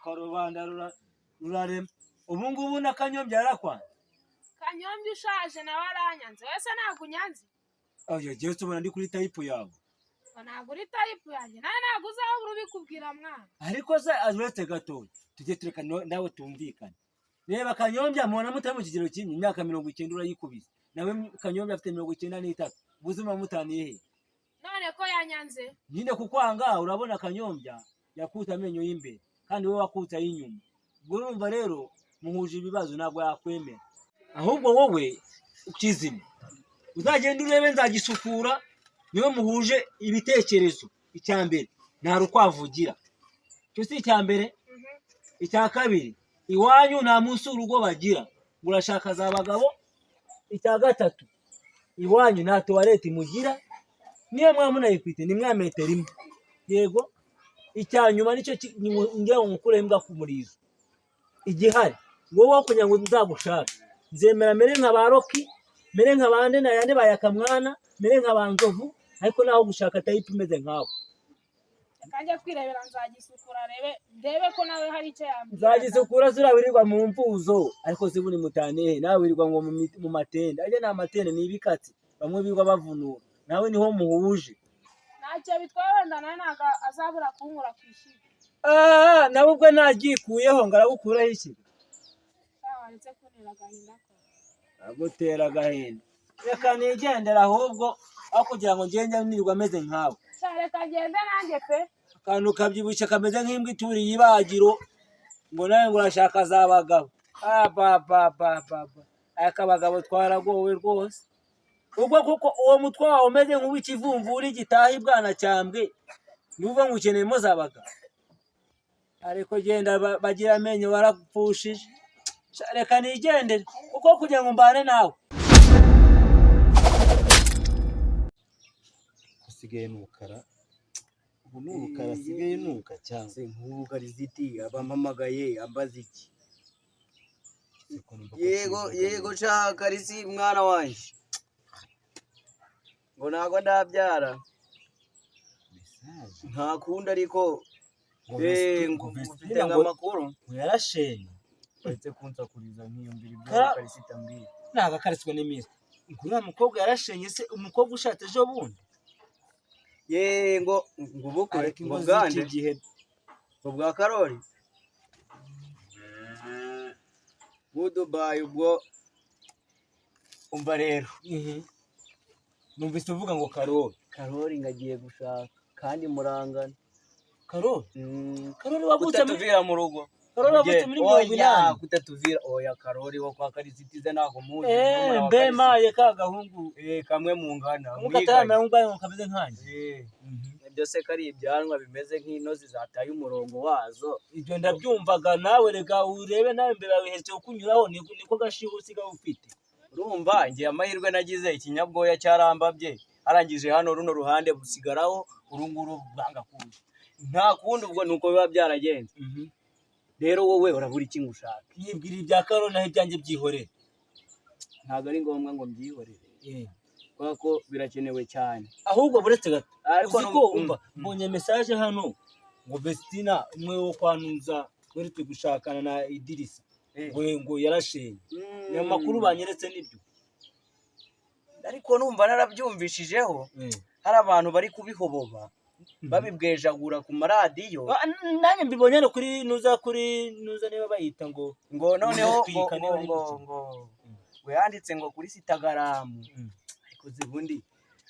akarubanda rurarema ubu ngubu na Kanyombya yarakwana. Kanyombya ushaje nawe aranyanze wese ntabwo unyanze. Oya jewe tubona ndi kuri type yawe. Ntabwo uri type yanjye nawe ntabwo uzabura ubikubwira mwana. Ariko se azuretse gatoya tujye tureka nawe tumvikana. Reba Kanyombya mubona mutari mu kigero kimwe imyaka 90 urayikubise. Nawe Kanyombya afite 93 buzima mutaniye he? None ko yanyanze. Nyine kukwanga urabona Kanyombya yakuta amenyo y'imbere kandi wowe wakuta y'inyuma. Urumva rero muhuje ibibazo ntabwo yakwemera. Ahubwo wowe ukizima uzagenda urebe nzagisukura niwe muhuje ibitekerezo. Icyambere nta rukwavugira cyo si icyambere. Icya kabiri iwanyu nta munsi urugo bagira urashaka za bagabo. Icya gatatu iwanyu nta toilette mugira niyo mwamunayifite ni mwa metero imwe. Yego icya nyuma nicyo ngiye umukure imbwa ku murizo. Igihari wowe kugira ngo nzagushaka nzemera mere nka baroki mere nka bande na yande bayakamwana mere nka banzovu ariko naho gushaka type imeze nkawe. Kanje kwirebera nzagisukura ndebe ko nawe hari icyo yambye. Nzagisukura zirabirirwa mu mpuzo ariko zibuni mutane nawe wirirwa ngo mu matende. Aje na matende ni ibikatsi bamwe birirwa bavunura nawe niho muhuje. Ntacyo bitwaye wenda nawe ntago azabura kunkura kwishira. Nawe ubwo nagikuyeho ngaragukuraho iki? Waretse kunera agahinda ko. Agutera agahinda. Reka nigendera ahubwo aho kugira ngo ngende nirirwa ameze nkawe. Reka ngende nanjye pe. Akantu kabyibushye kameze nk'imbwa ituriye ibagiro ngo nawe ngo urashaka za bagabo. Akabagabo twaragowe rwose. Ubwo kuko uwo mutwe wawe umeze nk'uw'ikivumvuri gitaha ibwana cyambwe nuvuga ngo ukeneyemo za bagabo. Ariko genda bagira amenyo barapfushije. Reka nigendere kuko kugira ngo mbane nawe. Usigaye nukara ubu nukara sigaye nuka cyangwa nk'ugariziti abampamagaye ambaza iki. Yego shaka risi mwana wanje ngo ntago ndabyara nta kundi ariko mfite nk'amakuru yarashenye uretse kunsakuriza nkiyumvira ibyo karisita mbiri ntago akariswe n'iminsi. Nguriya mukobwa yarashenye se umukobwa ushatse ejo bundi. ngo ubukwe ngo bwande ngo bwa Karoli Dubai ubwo umva rero numvise uvuga ngo Karoli ngagiye gushaka kandi murangana. Karoli wabutse kutatuvira mu rugo. Karoli wabutse muri 80. Kutatuvira oya Karoli wo kwa Karisitize ntago muzi. Mbemaye ka gahungu kamwe mu ngana. Mukatamera ngumbaye ngo kameze nkanje. Byose kari ibyanwa bimeze nk'inozi zataye umurongo wazo. Ibyo ndabyumvaga nawe rega urebe nawe mbere wihetse ukunyuraho niko gashiho usiga ufite. Urumva ngiye amahirwe nagize ikinyabwoya cyarambabye arangije hano runo ruhande busigaraho urunguru banga kuza. Nta kundi ubwo nuko biba byaragenze. Rero wowe urabura iki ngushaka? Yibwira ibya Karoli naho ibyanjye byihorera. Ntago ari ngombwa ngo mbyihorere. Kuko birakenewe cyane. Ahubwo buretse gato. Ariko nuko umva mbonye message hano ngo Bestina umwe wo kwanuza weretse gushakana na Idirisa. Ngo yarashenye. Ni amakuru banyeretse nibyo. Ariko numva narabyumvishijeho hari abantu bari kubihoboba babibwejagura ku maradiyo. Nanjye mbibonye no kuri nuza niba bayita ngo noneho ngo yanditse ngo kuri Instagram. Ariko zibundi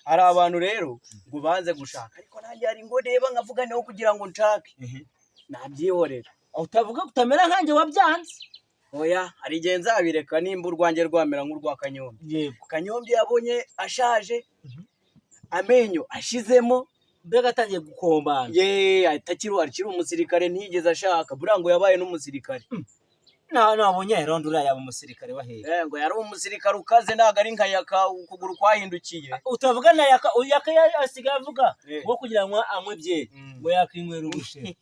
hari abantu rero ngo banze gushaka ariko nanjye ari ngo reba nkavuga neho kugira ngo nshake nabyihorera. Utavuga kutamera nkanjye wabyanze. Oya hari igihe nzabireka nimba urwanjye rwamera nk'urwa Kanyombya. Yego Kanyombya yabonye ashaje amenyo ashizemo mbega atangiye gukombana. Akiri umusirikare ntiyigeze ashaka buriya ngo yabaye n'umusirikare. Nabonye irondura yaba umusirikare wahehe. Ngo yari umusirikare ukaze ntago ari nka yaka ukuguru kwahindukiye. Utavuga na yaka asigaye avuga ngo kugira ngo anywe bye ngo yakinywera ubushe.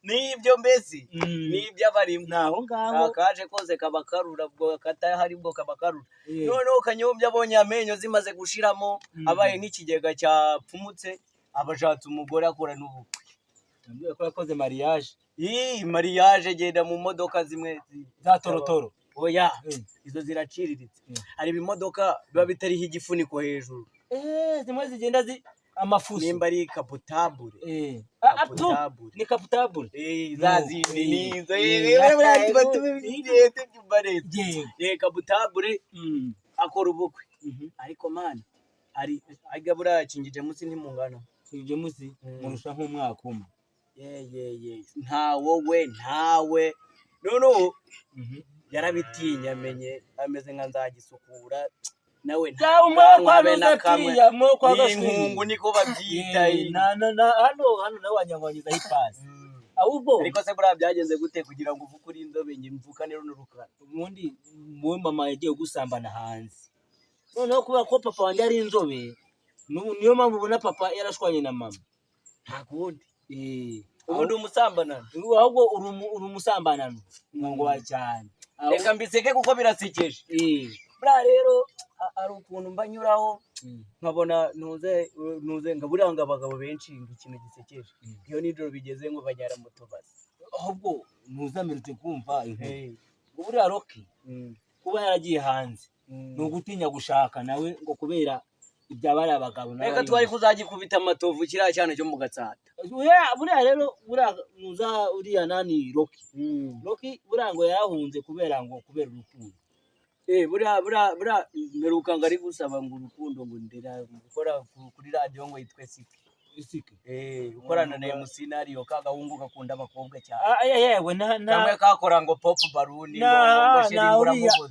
Nibyo mbese nibyo abarimo naho ngaho kaje koze kabakarura bwo katahari bwo kabakarura. Noneho Kanyombya abonye amenyo zimaze gushiramo abaye n'ikigega cyapfumutse abashatse umugore akora n'ubukwe. Nambwiye ko yakoze mariage. mariage genda mu modoka zimwe za torotoro. Oya izo ziraciriritse. Hari ibimodoka biba bitariho igifuniko hejuru. Zimwe zigenda amafuso. Nimba ari kaputable. Ni kaputable. Zazindi nizo. Kaputable akora ubukwe. Ariko man ari agabura yakingije munsi ntimungana. Kingije munsi murusha nk'umwaka umwe. Ntawe. No. Yarabitinya amenye ameze nka nzagisukura nawe n'inkungu niko babyita hano nawe wanyangwanyiza hipasi ahubwo ariko se buriya byagenze gute kugira ngo uvuke uri inzobe njye mvukane n'urukara ubundi wowe mama yagiye gusambana hanze noneho kubera ko papa wanjye ari inzobe niyo mpamvu ubona papa yarashwanye na mama nta kundi ubundi umusambanano ahubwo uri umusambanano ngo wa cyane reka mbiseke kuko birasekeje buriya rero ari ukuntu mbanyuraho nkabona ntuze ngaburanga abagabo benshi ikintu gisekeje iyo nijoro bigeze ngo banyara mu tubasi ahubwo ntuzamirutse kumva inkuru ngo buriya Rocky kuba yaragiye hanze ni ugutinya gushaka nawe ngo kubera ibyabari abagabo reka twari kuzagikubita amatovu kiriya cyane cyo mu Gatsata buriya rero nuza uriya nani Rocky buriya ngo yarahunze kubera urukundo buriya meruka ngo ari gusaba ngo urukundo ngo ndera gukora kuri radio ngo yitwe Sike ukorana na MC Nario kagahungu gakunda abakobwa cyane yewe namwe kakora ngo pop balloon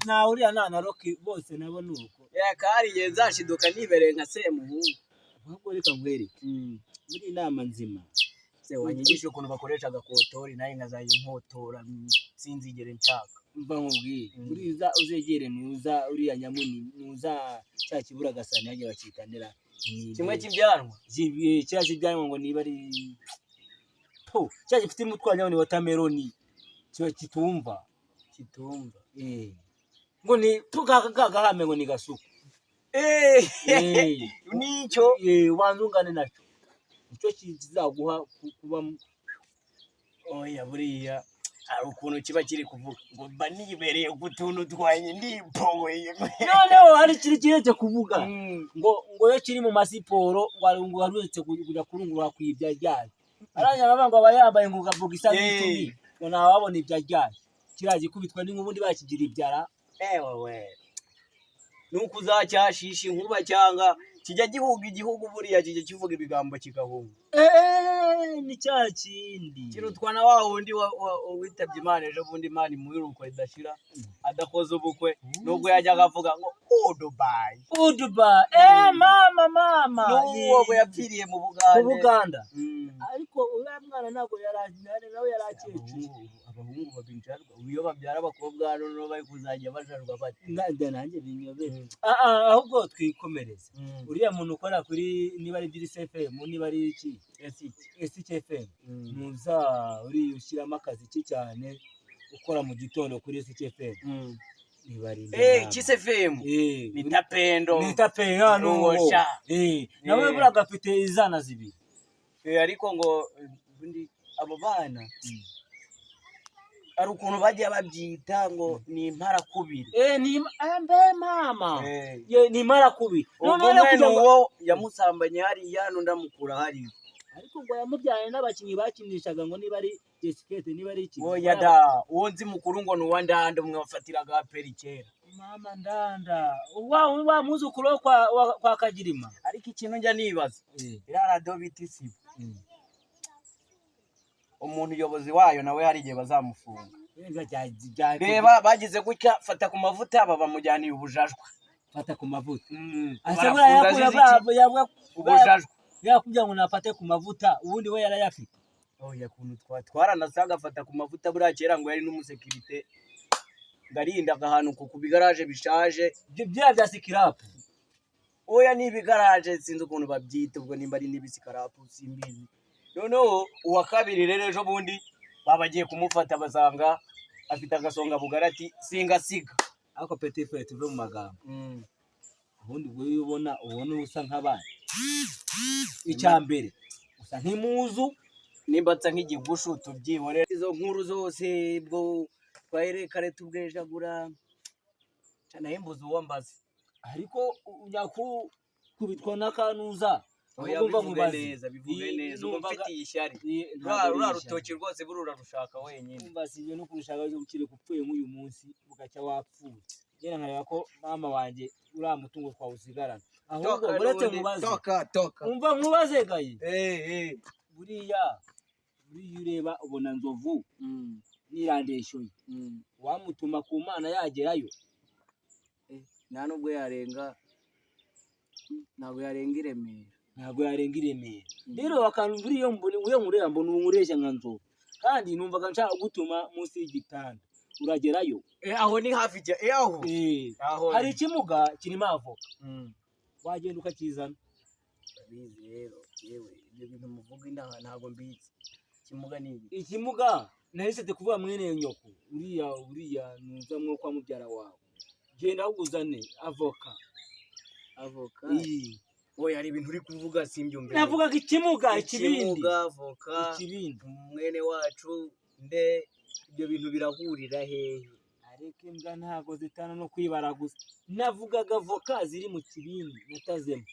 na uriya na Rocky bose nabo nuko kariye zashiduka nibereye nka semuhungu ahubwo reka nkwereke muri inama nzima se wanyigisha ukuntu bakoresha agakotori naye nkazaye nkotora sinzigere nshaka mva nkubwiye uriza uzegere nuza uriya nyamuni nuza cya kibura gasani yaje bakitanira kimwe kibyanwa cya kibyanwa ngo niba ari cya gifite umutwanya ni watermelon cyo kitumva ngo ni tukagahame ngo ni gasuku nicyo wanzungane nacyo icyo kizaguha kuba oya buriya hari ukuntu kiba kiri kuvuga ngo mba nibereye ku tuntu twanye ndipoye noneho hari kiretse kuvuga ngo yo kiri mu masiporo waruretse kujya kurungura kwibya ryayo aranya ngo aba yambaye ngo gavuga isa n'itumi ngo ntawabona ibya ryayo kirazi kubitwa n'inkubundi bakigira ibyara nuko uzacyashisha inkuba cyanga kijya gihuga igihugu buriya kijya kivuga ibigambo kigahunga ni cya kindi kirutwana wa wundi witabye Imana ejo bundi Imana imuhiruko idashira adakoze ubukwe nubwo yajyaga avuga ngo Dubai mama n'uwo yapfiriye mu Buganda ariko uriya mwana ntabwo nawe yarakecuru abahungu babinjarwa iyo babyara abakobwa noneho bari kuzajya bajarwa bati nanjye binyobere ahubwo twikomereze uriya muntu ukora kuri niba ari DCFM niba ari iki SCFM muza uri ushyiramo akazi ki cyane ukora mu gitondo kuri SCFM CFM nitapendo n'uwosha nawe bura gafite izana zibiri ariko ngo bundi abo bana ari ukuntu bagiye babyita ngo ni imparakubiri ni mama ni imparakubiri none uwo yamusambanye hariya ndamukura hariya ariko ngo yamubyaye n'abakinnyi bakinishaga ngo niba ari Jessica niba ari iki oya da uwo nzi mukuru ngo nuwa ndande umwe wafatiraga aperi kera mama ndanda wa muzukuru kwa Kagirima ariko ikintu njya nibaza ira radio bitisiba umuntu uyobozi wayo nawe hari igihe bazamufunga reba bagize gutya fata ku mavuta bamujyaniye ubujajwa fata ku mavuta ubujajwa yakubwira ngo nafate ku mavuta ubundi we yarayafite oya kuntu twaranasaga fata ku mavuta buriya kera ngo yari n'umusekirite ngarinda ahantu ku bigaraje bishaje bya sikirapu oya ni ibigaraje sinzi ukuntu babyita ubwo nimba ari n'ibisikarapu simbizi noneho uwa kabiri rero ejo bundi babagiye kumufata basanga afite agasonga bugarati singasiga ako petit frère tuve mu magambo ubundi bwo ubona usa nk'abana icyambere usa nk'imuzu nimba nsa nk'igigushu tubyihorera izo nkuru zose bwo twaherekare tubwejagura naye mbuze uwo mbaze ariko nyakubitwa n'akanuza bivuge neza ubu mfitiye ishyari ruriya rutoki rwose burura rushaka wenyine mbasibye no kurushaka ukiri gupfuye nk'uyu munsi bugacya wapfuye njye nkareba ko mama wanjye uriya mutungo twawusigarana ahubwo uretse mubaze umva nkubaze gayi buriya ureba ubona nzovu n'irandesho ye wamutuma ku mana yagerayo nta nubwo yarenga ntabwo yarenga i Remera rero akantu buriya uyo nkureba mbona umureshya nka nzovu kandi numvaga nshaka gutuma munsi y'igitanda uragerayo aho ni hafi aho hari ikimuga kirimo avoka wagenda ukakizana bizi rero yewe ibyo bintu muvuga indaha ntabwo mbizi ikimuga ni ikimuga nahise kuvuga mwene nyoko uriya nuza mwo kwa mubyara wawe genda uguzane avoka oya hari ibintu uri kuvuga simbyumve navugaga ikimuga ikibindi avoka mwene wacu nde ibyo bintu birahurira hehe ariko imbwa ntago zitana no kwibara gusa navugaga avoka ziri mu kibindi natazemo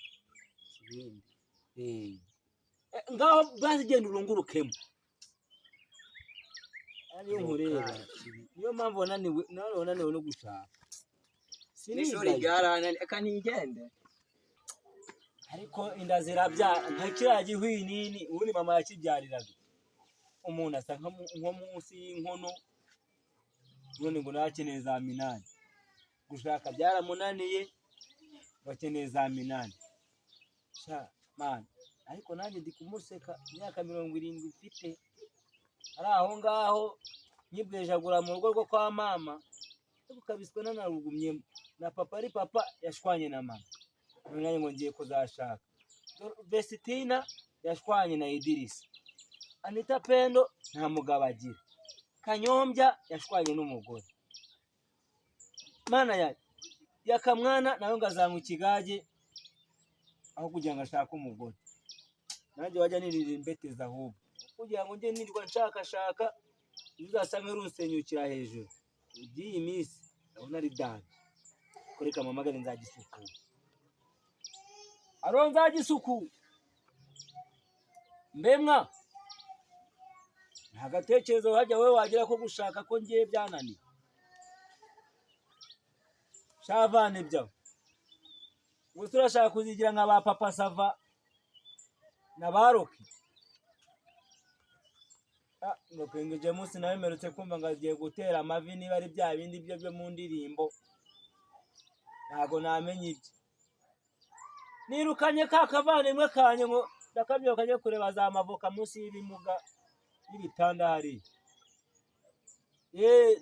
ngaho bazigenda urungurukemo ariyo nkureba niyo mpamvu wananiwe no gushaka n'ishuri ryarananiye akanigende ariko inda zirabyara nka kiriya gihwinini ubundi mama yakibyariraga umuntu asa nko munsi y'inkono none ngo nakeneye za minani gushaka byaramunaniye bakeneye za minani man ariko nanjye ndi kumuseka imyaka 70 mfite ari aho ngaho nyibwejagura mu rugo rwo kwa mama ukabiswe nanarugumyemo na papa ari papa yashwanye na mama none ngo ngiye kuzashaka Vestina yashwanye na Idirisa Anita Pendo nta mugabo agira Kanyombya yashwanye n'umugore mana yakamwana nawe ngazanka ikigage aho kugira ngo ashaka umugore nanjye wajya nirira imbeteza ahubwo kugira ngo nge nirwa nshaka uzasanga rusenyukira hejuru iby'iyi minsi ndabona ari dani kureka mamagare nzagisukura nzagisukura mbemwa nta gatekerezo hajya wowe wagira ko gushaka ko ngiye byananiye shavane byawe gusa urashaka kuzigira nka ba papa sava na baroki ngeje munsi nawe merutse kumva ngo agiye gutera amavi niba ari bya bindi byo mu ndirimbo ntago namenye ibyo nirukanye ka kavandimwe kanye ngo ndakabyo kajye kureba za mavoka munsi y'ibimuga y'ibitanda hari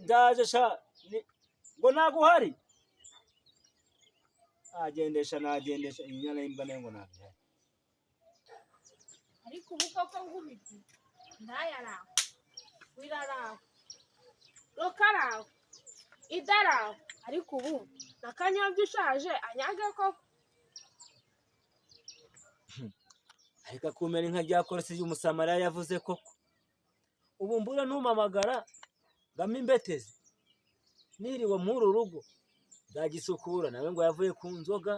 ndaje sha ngo naguhari nagendesha inyana y'imbwa nengo nabyo ariko ubu koko ngumiti ndayaraho wiraraho rokaraho idaraho ariko ubu nakanyobya ushaje anyage koko ariko kumera inka rya korisi y'umusamariya yavuze koko ubu mbura ntumamagara ngamo imbetezi niriwe muri rugo nzagisukura nawe ngo yavuye ku nzoga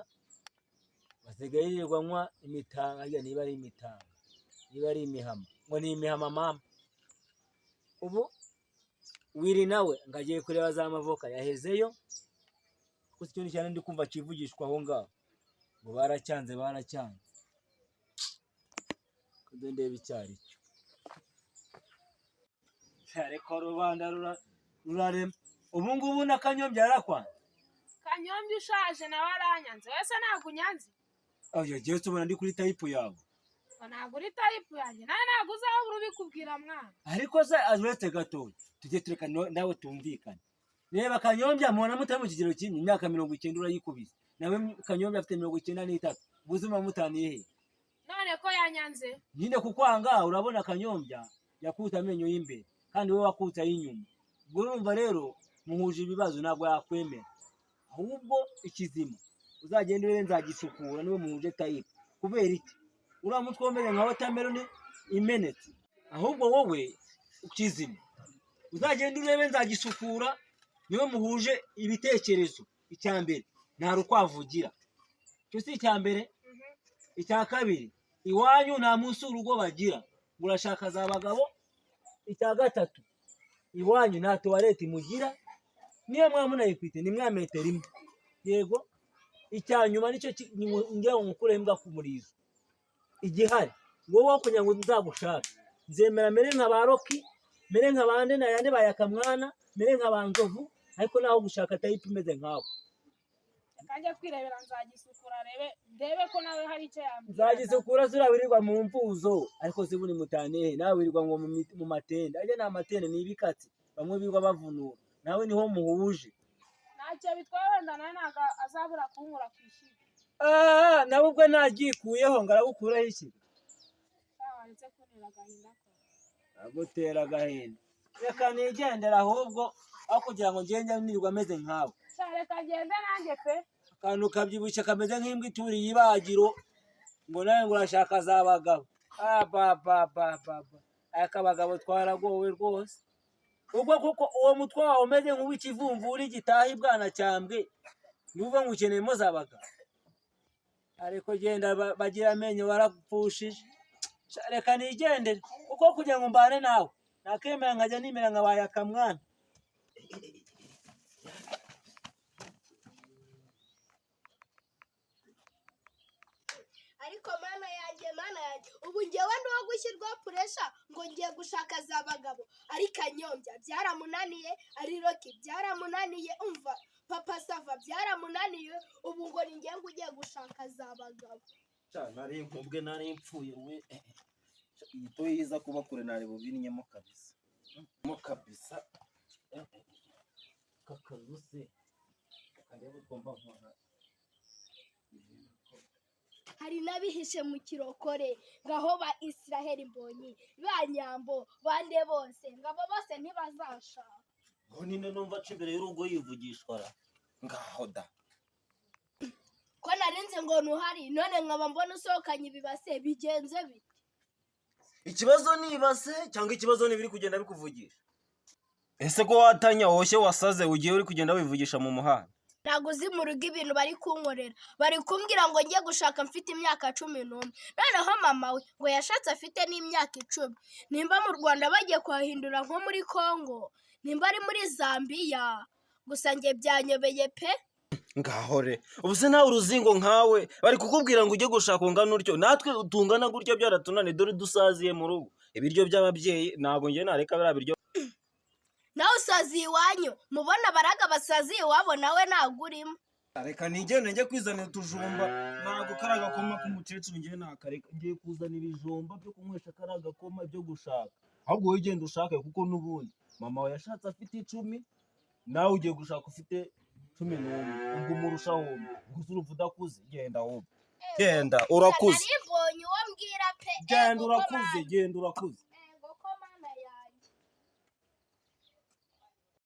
basigaye yirirwa anywa imitanga niba ari imitanga niba ari imihama ngo ni imihama mama ubu wiri nawe ngagiye kureba za mavoka yahezeyo kuko ikintu cyane ndi kumva kivugishwa aho ngaho ngo baracyanze ndeba icyari cyo ariko rubanda rurarema ubu ngubu n'akanyombya yarakwanze kanyombya ushaje nawe aranyanze wese ntabwo unyanze yagiye tubona ndi kuri tayipu yawe ntabwo uri tayipu yanjye nawe ntabwo uzabura ubikubwira mwana ariko se uretse gatoya tujye tureka nawe tumvikane reba kanyombya mubona mutari mu kigero kimwe imyaka 90 urayikubise nawe kanyombya afite 93 ubuzima mutaniye he none ko yanyanze nyine kukwanga urabona kanyombya yakutse amenyo y'imbere kandi wowe wakutse ay'inyuma ubwo urumva rero muhuje ibibazo ntabwo yakwemera ahubwo ikizima uzagenda rero nzagisukura niwe muhuje tayipu kubera iki uramutse womere nka watermelon imenetse ahubwo wowe ukizima uzagenda urebe nzagisukura niwe muhuje ibitekerezo. Icya mbere nta rukwavugira, icyo si icya mbere. Icya kabiri iwanyu nta munsi urugo bagira ngo urashaka za bagabo. Icya gatatu iwanyu nta tuwarete mugira, niyo mwaba munayifite ni mwa metero imwe. Yego, icya nyuma nicyo ngira ngo mukure imbwa ku murizo. Igihari wowe kugira ngo nzagushake nzemera mere nka ba Roki, mere nka bande na yande bayakamwana, mere nka banzovu, ariko naho gushaka tayipi imeze nkawe. Kanjye kwirebera nzagisukura ndebe ko nawe hari icyo yambwira. Nzagisukura zirabirirwa mu mpuzo, ariko zibuni mutane nawe wirirwa ngo mu matende. Ajye na matende ni ibikatsi bamwe birirwa bavunura, nawe niho muhuje. Ntacyo bitwaye, wenda nawe ntabwo azabura kunkura ku ishyi. Nawe ubwo nagikuyeho ngaragukuraho iki? Waretse kuntera agahinda ko. Agutera agahinda. Reka nigendera ahubwo aho kugira ngo ngende nirirwa ameze nkawe. Reka ngende nanjye pe. Akantu kabyibushye kameze nk'imbwa ituriye ibagiro ngo nawe ngo urashaka za bagabo. Akabagabo twaragowe rwose. Ubwo kuko uwo mutwe wawe umeze nk'uw'ikivumvuri gitaha ibwana cyambwe nuvuga ngo ukeneyemo za bagabo. Ariko genda bagira amenyo barapfushije. Reka nigendere kuko kugira ngo mbane nawe nakemera nkajya nimera nkabaye akamwana. Ariko mana yanjye ubu njyewe ndi uwo gushyirwaho puresha ngo ngiye gushaka za bagabo. Ari Kanyombya byaramunaniye, ari Roki byaramunaniye, umva Papa Sava byaramunaniye, ubu ngo ni njye ugiye gushaka za bagabo. Nari nkubwe nari mpfuye we. Iyi to yiza kuba kure nari bubinyemo kabisa. Mo kabisa. Kakazuse. Karebe komba nkora. Hari n'abihishe mu kirokore ngaho ba Israel Mbonyi, ba Nyambo, bande bose ngabo bose ntibazashaka. Ngo ninde numva aca imbere y'urugo yivugishwa ra ngaho da. Ko narinze ngo ntuhari none nkaba mbona usohokanye ibibase bigenze bite? Ikibazo ni ibase cyangwa ikibazo ni biri kugenda bikuvugisha? Ese ko watanya woshye wasaze ugiye uri kugenda wivugisha mu muhanda? Ntago uzi mu rugo ibintu bari kunkorera, bari kumbwira ngo ngiye gushaka mfite imyaka 11, noneho mama we ngo yashatse afite n'imyaka 10. Nimba mu Rwanda bagiye kuhahindura nko muri Kongo, nimba ari muri Zambia, gusa nge byanyobeye pe. Ngahore ubuse nawe uruzingo nkawe bari kukubwira ngo ujye gushaka ungana uryo, natwe utungana gutyo byaratunane dore dusaziye mu rugo. Ibiryo by'ababyeyi ntabwo ngiye nareka bira biryo. Nawe usaziye iwanyu, mubona baraga basaziye iwabo nawe ntabwo urimo. Reka nigende njye kwizanira utujumba, ntabwo karaga koma k'umukecuru ngiye nakareka, ngiye kuzanira ibijumba byo kunywesha karaga koma byo gushaka. Ahubwo wowe genda ushake kuko n'ubundi mama we yashatse afite 10, nawe ugiye gushaka ufite 11, ubwo umurushaho gusa urumva udakuze. Genda wowe, genda urakuze. Nari mbonye uwo mbwira pe. Genda urakuze, genda urakuze.